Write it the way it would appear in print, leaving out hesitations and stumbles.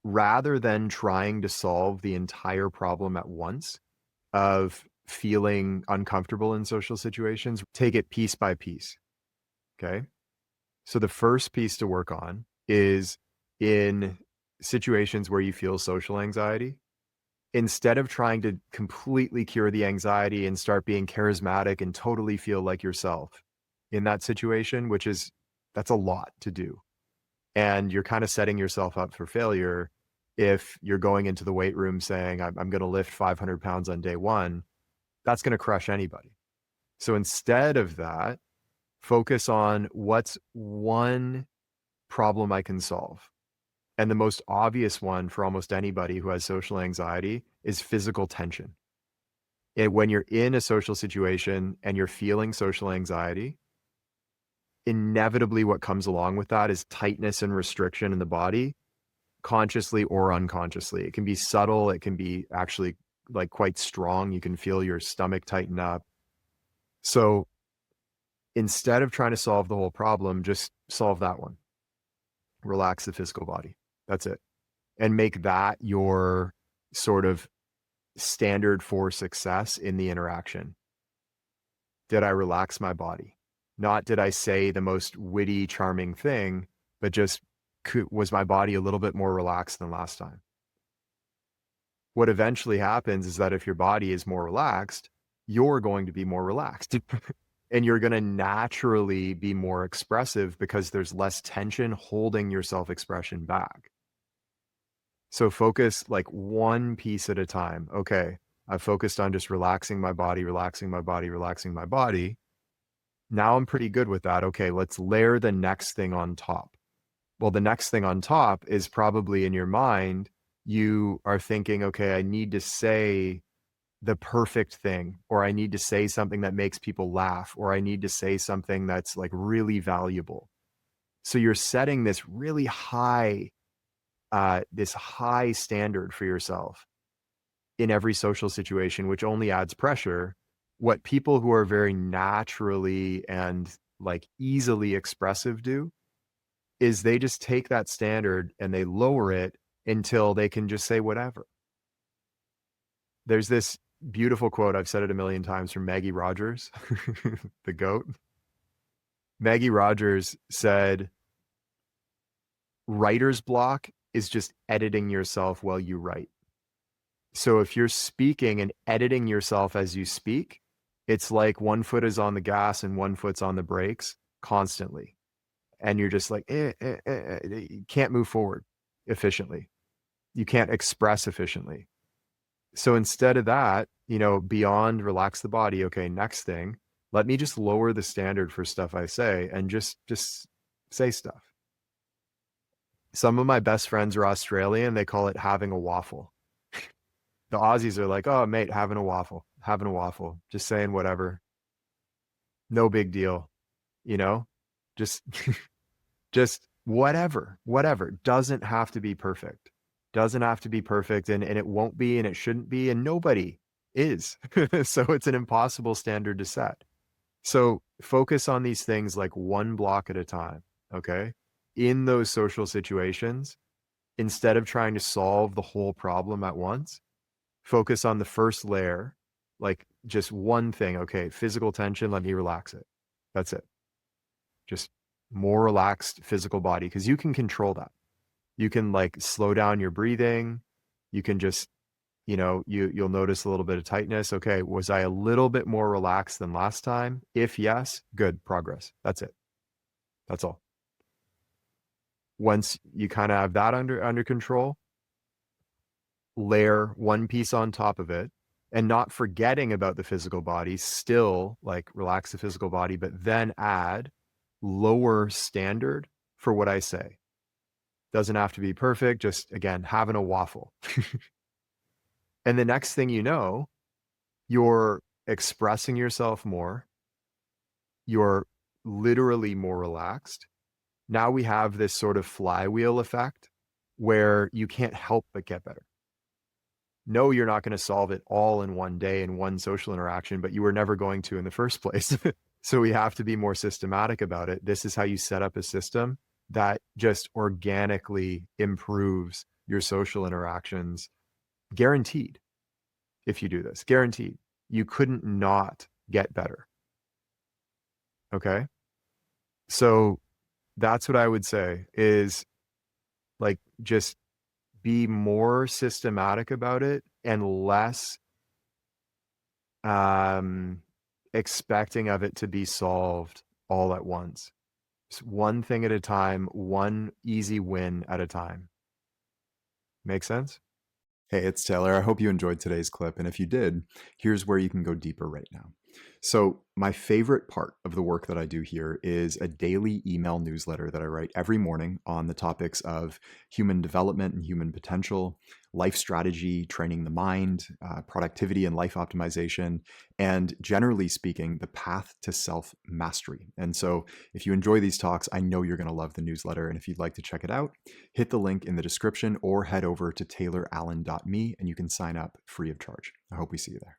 rather than trying to solve the entire problem at once of feeling uncomfortable in social situations, take it piece by piece. Okay. So the first piece to work on is in situations where you feel social anxiety, instead of trying to completely cure the anxiety and start being charismatic and totally feel like yourself in that situation, that's a lot to do. And you're kind of setting yourself up for failure if you're going into the weight room saying, I'm going to lift 500 pounds on day one. That's going to crush anybody. So instead of that, focus on what's one problem I can solve. And the most obvious one for almost anybody who has social anxiety is physical tension. When you're in a social situation and you're feeling social anxiety, inevitably what comes along with that is tightness and restriction in the body, consciously or unconsciously. It can be subtle. It can be actually like quite strong. You can feel your stomach tighten up. So instead of trying to solve the whole problem, just solve that one. Relax the physical body. That's it. And make that your sort of standard for success in the interaction. Did I relax my body? Not did I say the most witty, charming thing, but just was my body a little bit more relaxed than last time? What eventually happens is that if your body is more relaxed, you're going to be more relaxed. And you're going to naturally be more expressive because there's less tension holding your self-expression back. So focus like one piece at a time. Okay, I've focused on just relaxing my body, relaxing my body, relaxing my body. Now I'm pretty good with that. Okay, let's layer the next thing on top. Well, the next thing on top is probably in your mind, you are thinking, okay, I need to say the perfect thing, or I need to say something that makes people laugh, or I need to say something that's like really valuable. So you're setting this high standard for yourself in every social situation, which only adds pressure. What people who are very naturally and like easily expressive do is they just take that standard and they lower it until they can just say whatever. There's this beautiful quote, I've said it a million times, from Maggie Rogers, the GOAT. Maggie Rogers said, writer's block is just editing yourself while you write. So if you're speaking and editing yourself as you speak, it's like one foot is on the gas and one foot's on the brakes constantly. And you're just like, you can't move forward efficiently. You can't express efficiently. So instead of that, beyond relax the body, okay, next thing, let me just lower the standard for stuff I say and just say stuff. Some of my best friends are Australian. They call it having a waffle. The Aussies are like, oh, mate, having a waffle, just saying whatever. No big deal, just, just whatever, doesn't have to be perfect. Doesn't have to be perfect, and it won't be, and it shouldn't be, and nobody is. So it's an impossible standard to set. So focus on these things like one block at a time, okay? In those social situations, instead of trying to solve the whole problem at once, focus on the first layer, like just one thing. Okay, physical tension, let me relax it. That's it. Just more relaxed physical body, because you can control that. You can like slow down your breathing. You can just, you'll notice a little bit of tightness. Okay, was I a little bit more relaxed than last time? If yes, good, progress. That's it. That's all. Once you kind of have that under control, layer one piece on top of it, and not forgetting about the physical body, still like relax the physical body, but then add lower standard for what I say. Doesn't have to be perfect, just again, having a waffle. And the next thing you know, you're expressing yourself more. You're literally more relaxed. Now we have this sort of flywheel effect where you can't help but get better. No, you're not going to solve it all in one day in one social interaction, but you were never going to in the first place. So we have to be more systematic about it. This is how you set up a system that just organically improves your social interactions, guaranteed. If you do this, guaranteed, you couldn't not get better. Okay. So that's what I would say is like, just be more systematic about it and less um, expecting of it to be solved all at once. Just one thing at a time, one easy win at a time. Make sense? Hey, it's Taylor. I hope you enjoyed today's clip. And if you did, here's where you can go deeper right now. So, my favorite part of the work that I do here is a daily email newsletter that I write every morning on the topics of human development and human potential, life strategy, training the mind, productivity and life optimization, and generally speaking, the path to self mastery. And so, if you enjoy these talks, I know you're going to love the newsletter. And if you'd like to check it out, hit the link in the description or head over to taylorallen.me and you can sign up free of charge. I hope we see you there.